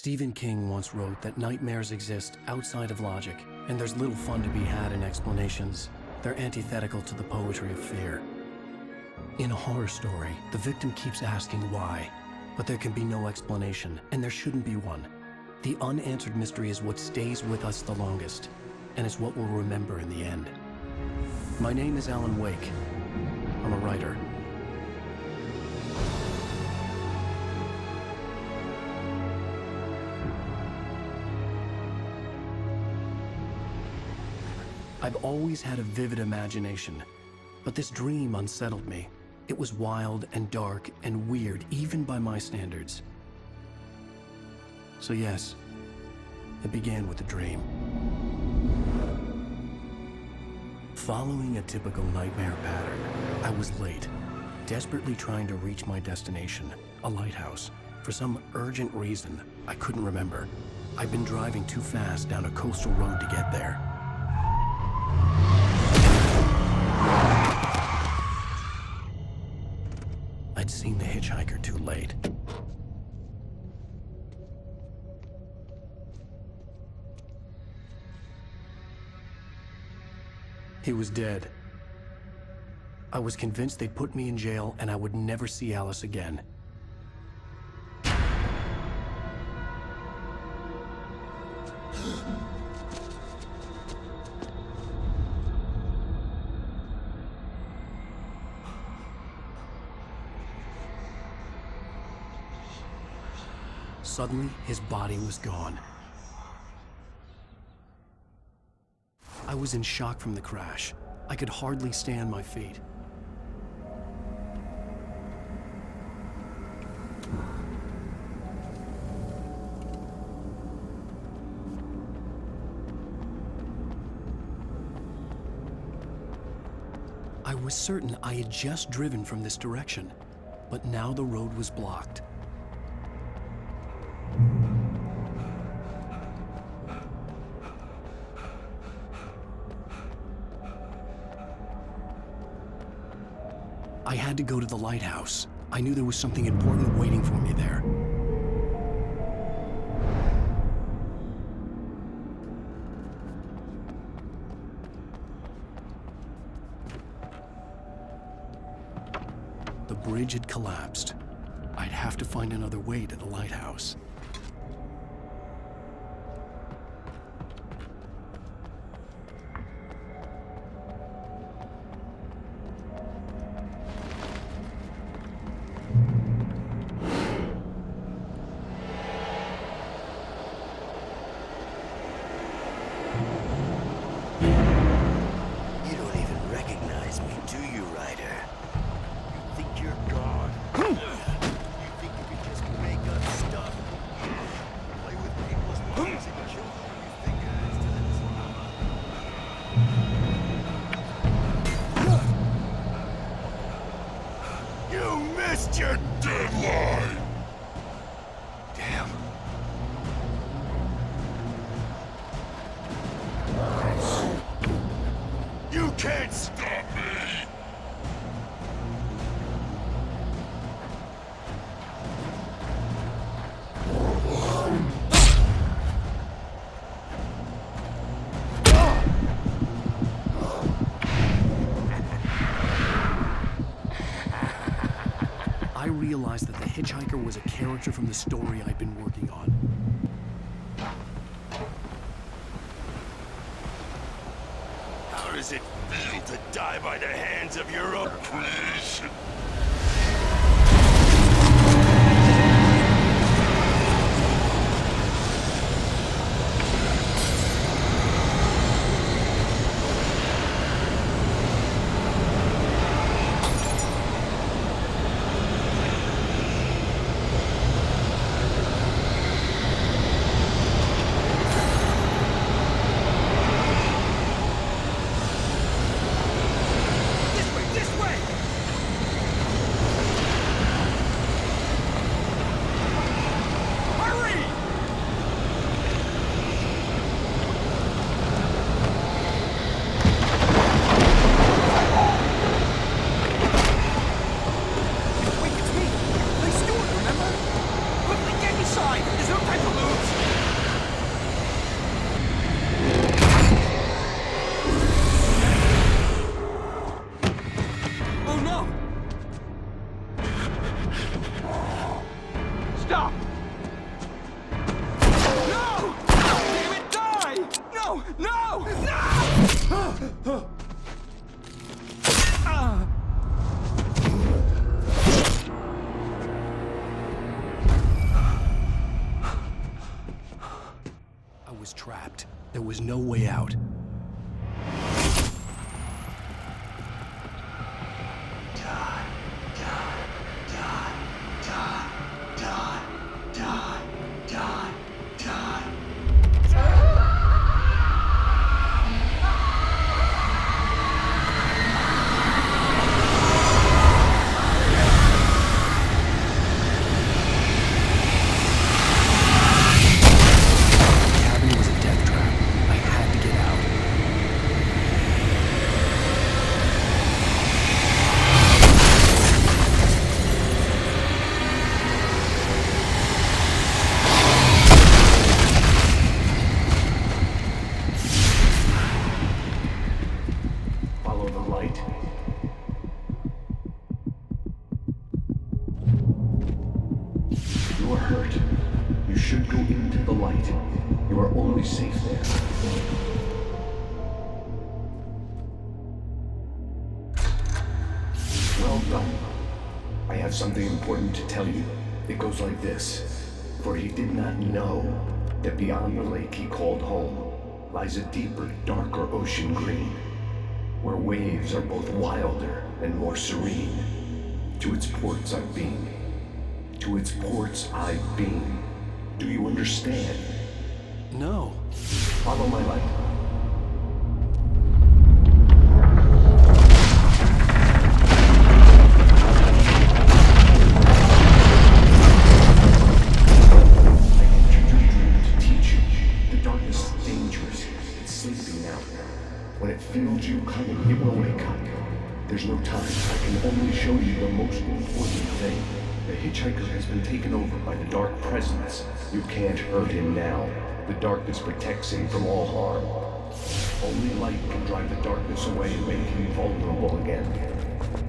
Stephen King once wrote that nightmares exist outside of logic, and there's little fun to be had in explanations. They're antithetical to the poetry of fear. In a horror story, the victim keeps asking why, but there can be no explanation, and there shouldn't be one. The unanswered mystery is what stays with us the longest, and it's what we'll remember in the end. My name is Alan Wake. I'm a writer. I've always had a vivid imagination, but this dream unsettled me. It was wild and dark and weird, even by my standards. So yes, it began with a dream. Following a typical nightmare pattern, I was late, desperately trying to reach my destination, a lighthouse. For some urgent reason, I couldn't remember. I'd been driving too fast down a coastal road to get there. I'd seen the hitchhiker too late. He was dead. I was convinced they'd put me in jail and I would never see Alice again. Suddenly, his body was gone. I was in shock from the crash. I could hardly stay on my feet. I was certain I had just driven from this direction, but now the road was blocked. I had to go to the lighthouse. I knew there was something important waiting for me there. The bridge had collapsed. I'd have to find another way to the lighthouse. Your deadline! Damn. You can't stop me! I realized that the hitchhiker was a character from the story I'd been working on. How does it feel to die by the hands of your own creation? This way! was trapped. There was no way out. Something important to tell you. It goes like this. For he did not know that beyond the lake he called home lies a deeper, darker ocean green, where waves are both wilder and more serene. To its ports I've been. To its ports I've been. Do you understand? No. Follow my light. Feels you coming, it will wake up. There's no time. I can only show you the most important thing. The hitchhiker has been taken over by the dark presence. You can't hurt him now. The darkness protects him from all harm. Only light can drive the darkness away and make him vulnerable again.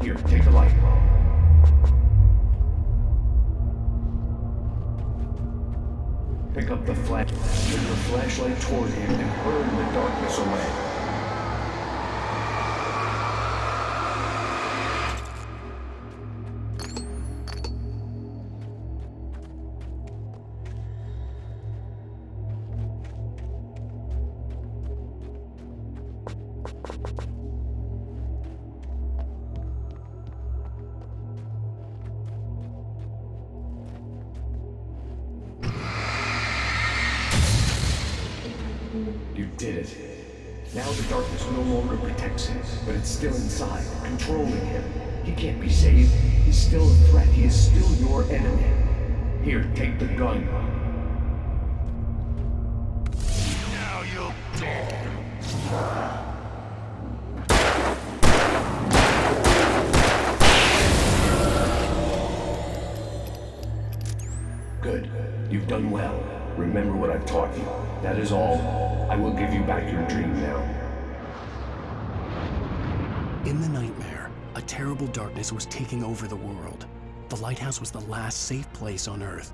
Here, take the light. Pick up the flash, turn your flashlight toward him and burn the darkness away. You did it. Now the darkness no longer protects him, but it's still inside, controlling him. He can't be saved. He's still a threat. He is still your enemy. Here, take the gun. Now you'll die. Good. You've done well. Remember what I've taught you. That is all. I will give you back your dream now. In the nightmare, a terrible darkness was taking over the world. The lighthouse was the last safe place on Earth.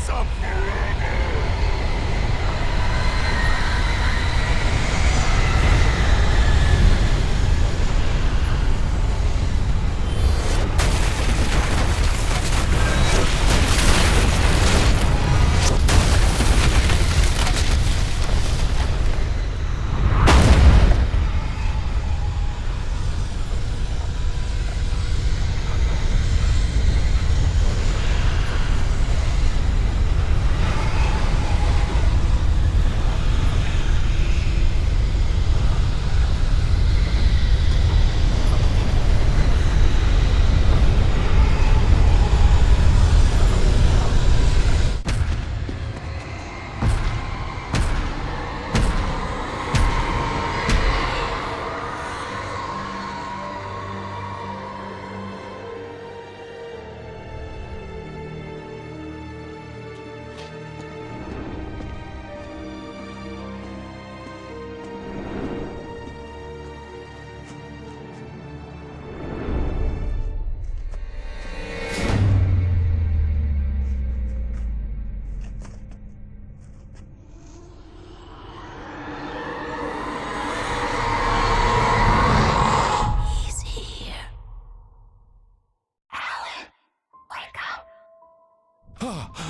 some.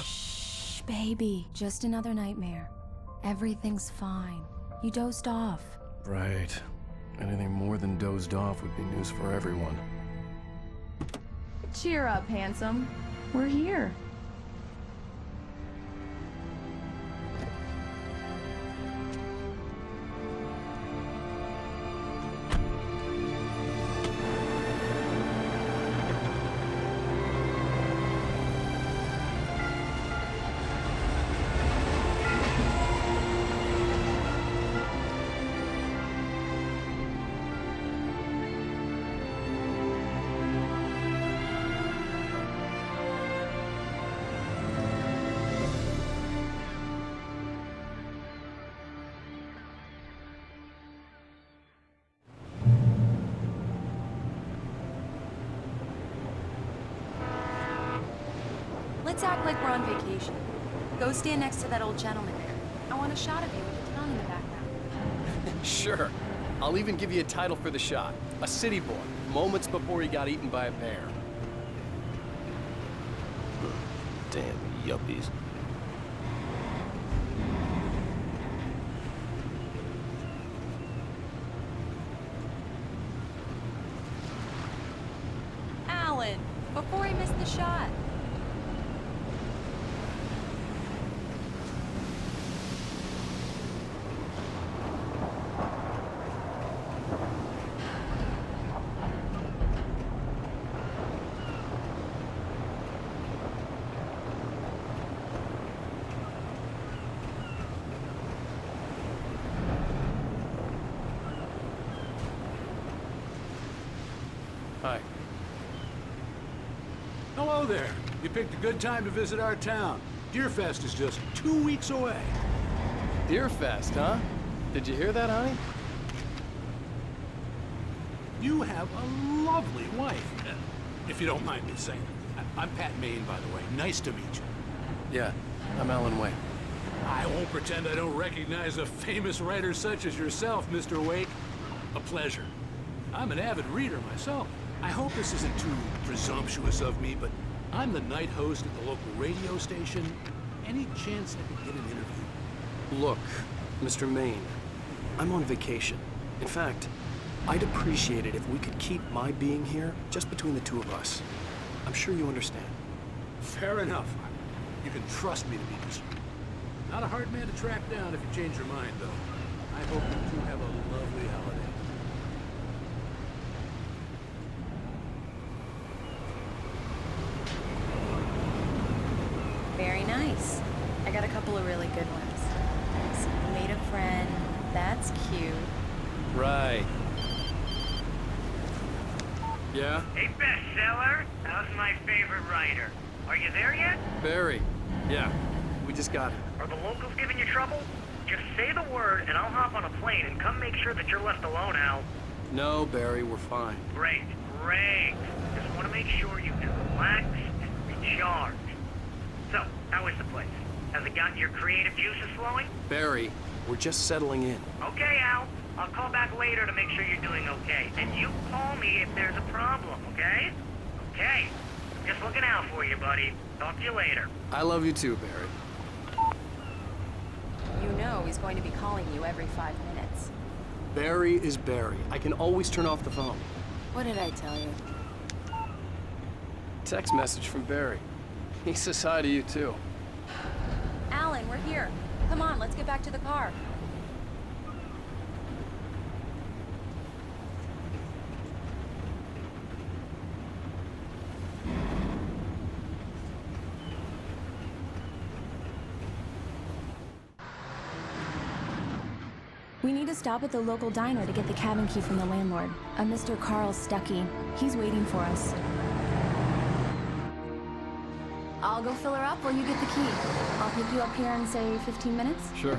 Shh, baby. Just another nightmare. Everything's fine. You dozed off. Right. Anything more than dozed off would be news for everyone. Cheer up, handsome. We're here. Let's act like we're on vacation. Go stand next to that old gentleman there. I want a shot of you with the town in the background. Sure. I'll even give you a title for the shot. A city boy, moments before he got eaten by a bear. Damn yuppies. Alan, before he missed the shot. Hi. Hello there. You picked a good time to visit our town. Deerfest is just 2 weeks away. Deerfest, huh? Did you hear that, honey? You have a lovely wife, if you don't mind me saying. I'm Pat Maine, by the way. Nice to meet you. Yeah, I'm Alan Wake. I won't pretend I don't recognize a famous writer such as yourself, Mr. Wake. A pleasure. I'm an avid reader myself. I hope this isn't too presumptuous of me, but I'm the night host at the local radio station. Any chance I could get an interview? Look, Mr. Maine, I'm on vacation. In fact, I'd appreciate it if we could keep my being here just between the two of us. I'm sure you understand. Fair enough. You can trust me to be discreet. Not a hard man to track down if you change your mind, though. I hope you two have a lovely holiday. Very nice. I got a couple of really good ones. So you made a friend. That's cute. Right. Yeah? Hey, bestseller, how's my favorite writer? Are you there yet? Barry. Yeah, we just got it. Are the locals giving you trouble? Just say the word and I'll hop on a plane and come make sure that you're left alone, Al. No, Barry, we're fine. Great, great. Just want to make sure you can relax and recharge. So, How is the place? Has it gotten your creative juices flowing? Barry, we're just settling in. Okay, Al. I'll call back later to make sure you're doing okay. And you call me if there's a problem, okay? Okay. Just looking out for you, buddy. Talk to you later. I love you too, Barry. You know he's going to be calling you every 5 minutes. Barry is Barry. I can always turn off the phone. What did I tell you? Text message from Barry. He says hi to you too. Alan, we're here. Come on, let's get back to the car. We need to stop at the local diner to get the cabin key from the landlord, a Mr. Carl Stuckey. He's waiting for us. I'll go fill her up while you get the key. I'll pick you up here in, say, 15 minutes? Sure.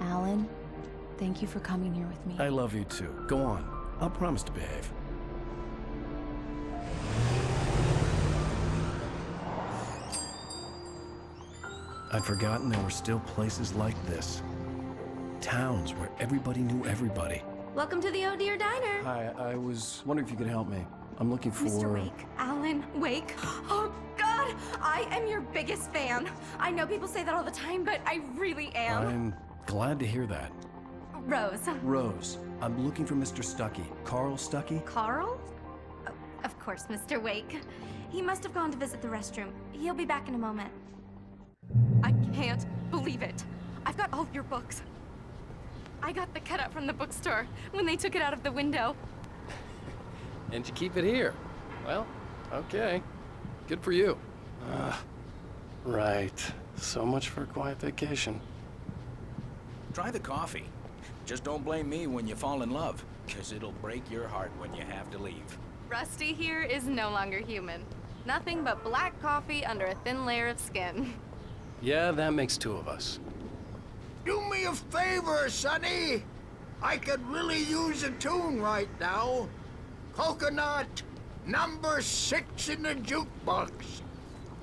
Alan, thank you for coming here with me. I love you too. Go on. I'll promise to behave. I'd forgotten there were still places like this. Towns where everybody knew everybody. Welcome to the Oh Dear Diner. Hi, I was wondering if you could help me. I'm looking for... Mr. Wake. Alan Wake. Oh, God! I am your biggest fan. I know people say that all the time, but I really am. I'm glad to hear that. Rose. Rose, I'm looking for Mr. Stuckey. Carl Stuckey? Carl? Oh, of course, Mr. Wake. He must have gone to visit the restroom. He'll be back in a moment. I can't believe it. I've got all of your books. I got the cutout from the bookstore when they took it out of the window. And you keep it here. Well, okay. Good for you. Right. So much for a quiet vacation. Try the coffee. Just don't blame me when you fall in love, because it'll break your heart when you have to leave. Rusty here is no longer human. Nothing but black coffee under a thin layer of skin. Yeah, that makes two of us. Do me a favor, Sonny. I could really use a tune right now. Coconut, number 6 in the jukebox.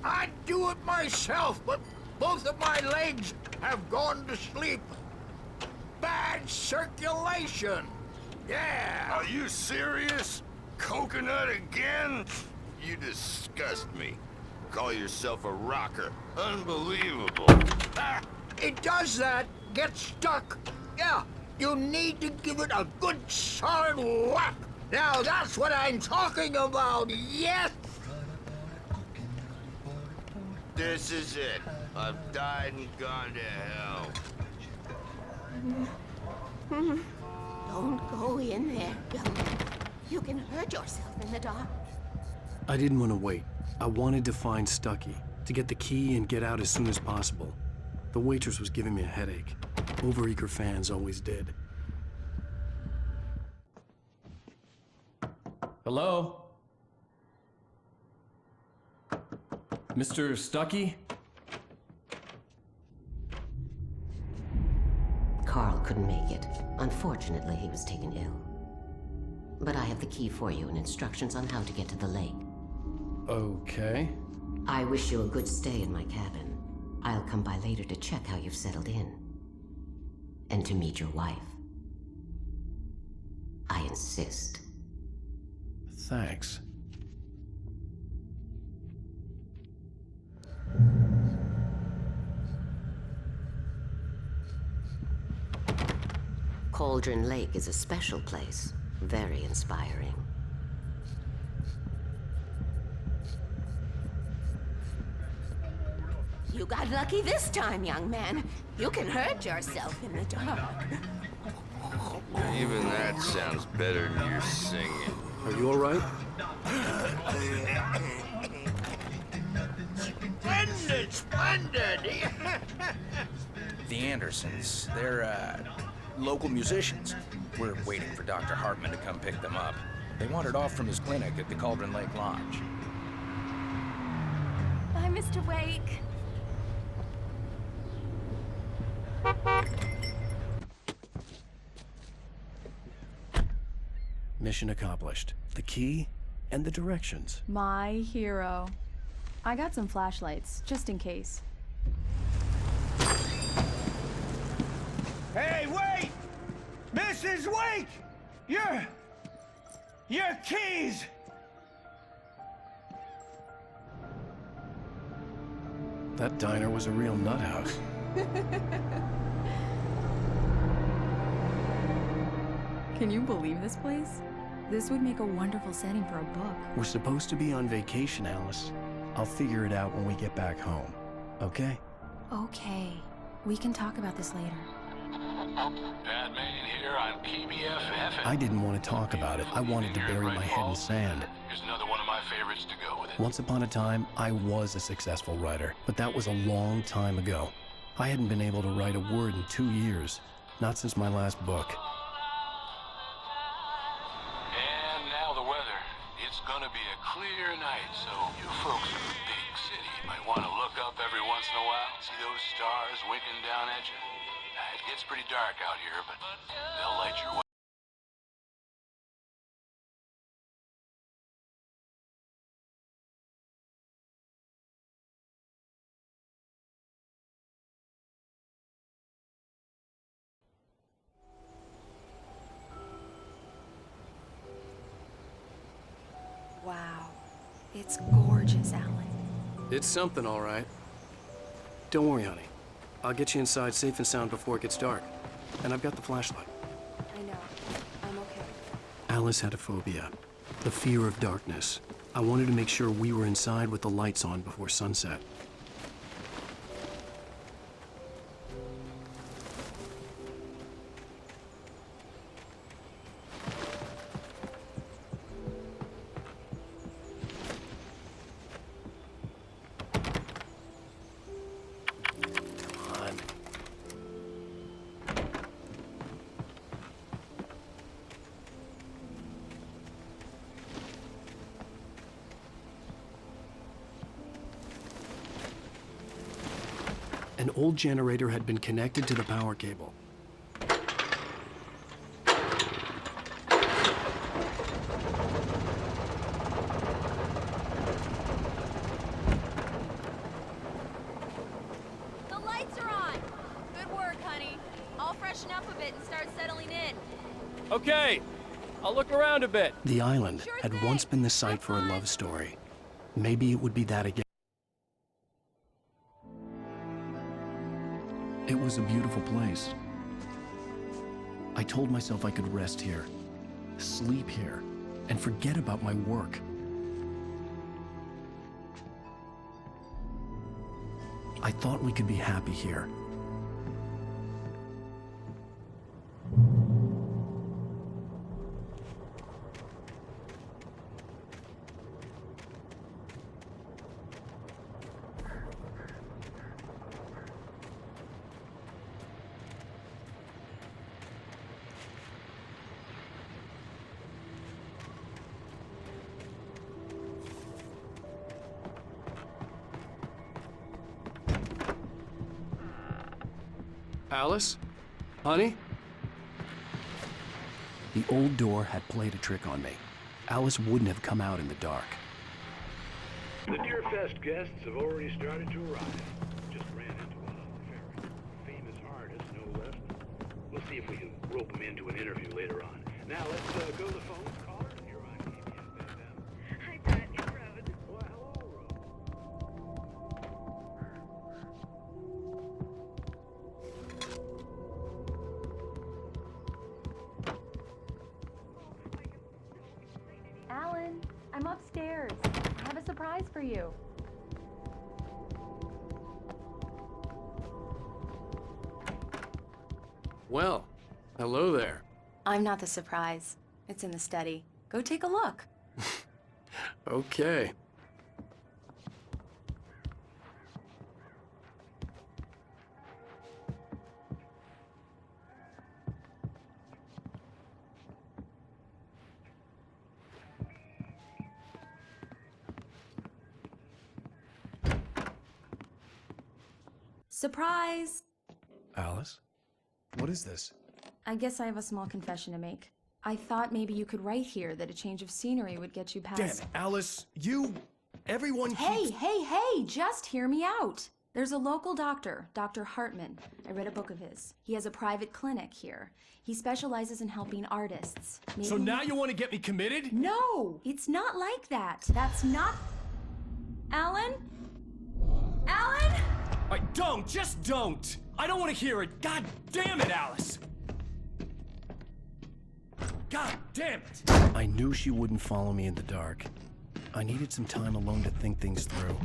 I'd do it myself, but both of my legs have gone to sleep. Bad circulation. Yeah. Are you serious? Coconut again? You disgust me. Call yourself a rocker. Unbelievable. Ah. It does that. Get stuck. Yeah, you need to give it a good solid whack. Now that's what I'm talking about, yes! This is it. I've died and gone to hell. Don't go in there, young man. You can hurt yourself in the dark. I didn't want to wait. I wanted to find Stuckey, to get the key and get out as soon as possible. The waitress was giving me a headache. Overeager fans always did. Hello? Mr. Stuckey? Carl couldn't make it. Unfortunately, he was taken ill. But I have the key for you and instructions on how to get to the lake. Okay. I wish you a good stay in my cabin. I'll come by later to check how you've settled in. And to meet your wife. I insist. Thanks. Cauldron Lake is a special place. Very inspiring. You got lucky this time, young man. You can hurt yourself in the dark. Even that sounds better than your singing. Are you all right? Splendid, splendid! The Andersons, they're, local musicians. We're waiting for Dr. Hartman to come pick them up. They wandered off from his clinic at the Cauldron Lake Lodge. Bye, Mr. Wake. Mission accomplished. The key and the directions. My hero. I got some flashlights, just in case. Hey, wait! Mrs. Wake! Your keys! That diner was a real nut house. Can you believe this place? This would make a wonderful setting for a book. We're supposed to be on vacation, Alice. I'll figure it out when we get back home, okay? Okay. We can talk about this later. Batman here on PBFF. I didn't want to talk about it. I wanted to bury my head in sand. Here's another one of my favorites to go with it. Once upon a time, I was a successful writer, but that was a long time ago. I hadn't been able to write a word in 2 years, not since my last book. And now the weather. It's gonna be a clear night, so you folks in the big city might want to look up every once in a while, see those stars winking down at you. It gets pretty dark out here, but they'll light your way. Wow. It's gorgeous, Alan. It's something, all right. Don't worry, honey. I'll get you inside safe and sound before it gets dark. And I've got the flashlight. I know. I'm okay. Alice had a phobia, the fear of darkness. I wanted to make sure we were inside with the lights on before sunset. An old generator had been connected to the power cable. The lights are on! Good work, honey. I'll freshen up a bit and start settling in. Okay, I'll look around a bit. The island had once been the site for a love story. Maybe it would be that again. It was a beautiful place. I told myself I could rest here, sleep here, and forget about my work. I thought we could be happy here. Alice? Honey? The old door had played a trick on me. Alice wouldn't have come out in the dark. The Deerfest guests have already started to arrive. Just ran into one on the ferry. Famous artist, no less. We'll see if we can rope them into an interview later on. Now let's go to the phone. Caller, you're on KBFM. Hi, Brett. It's Rose. Well, hello, Rose. Alan, I'm upstairs. I have a surprise for you. Well, hello there. I'm not the surprise. It's in the study. Go take a look. Okay. Surprise! Alice? What is this? I guess I have a small confession to make. I thought maybe you could write here that a change of scenery would get you past... Damn it, Alice, you... Everyone Hey, just hear me out. There's a local doctor, Dr. Hartman. I read a book of his. He has a private clinic here. He specializes in helping artists. Maybe... So now you want to get me committed? No, it's not like that. That's not... Alan? Alan? Just don't! I don't want to hear it! God damn it, Alice! God damn it! I knew she wouldn't follow me in the dark. I needed some time alone to think things through.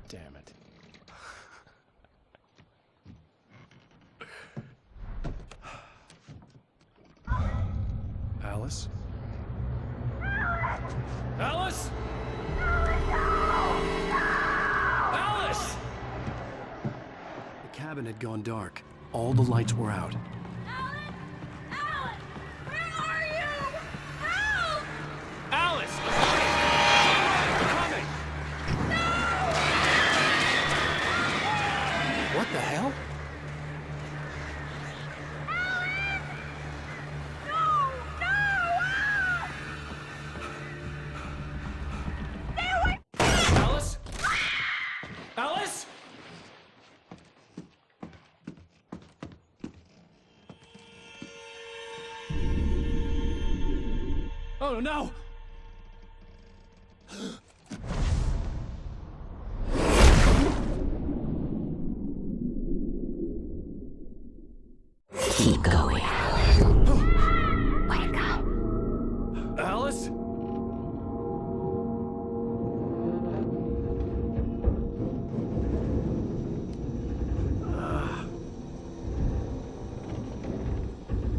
Damn it. Alice? Alice? Alice! The cabin had gone dark. All the lights were out. Alan! Alan! Where are you? Help! Alice! Coming! What the hell? Alice? Alice? Oh no! Keep going. Wake up. Alice?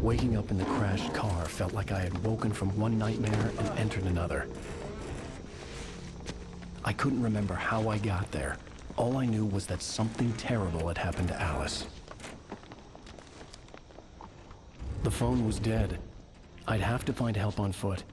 Waking up in the crashed car felt like I had woken from one nightmare and entered another. I couldn't remember how I got there. All I knew was that something terrible had happened to Alice. The phone was dead. I'd have to find help on foot.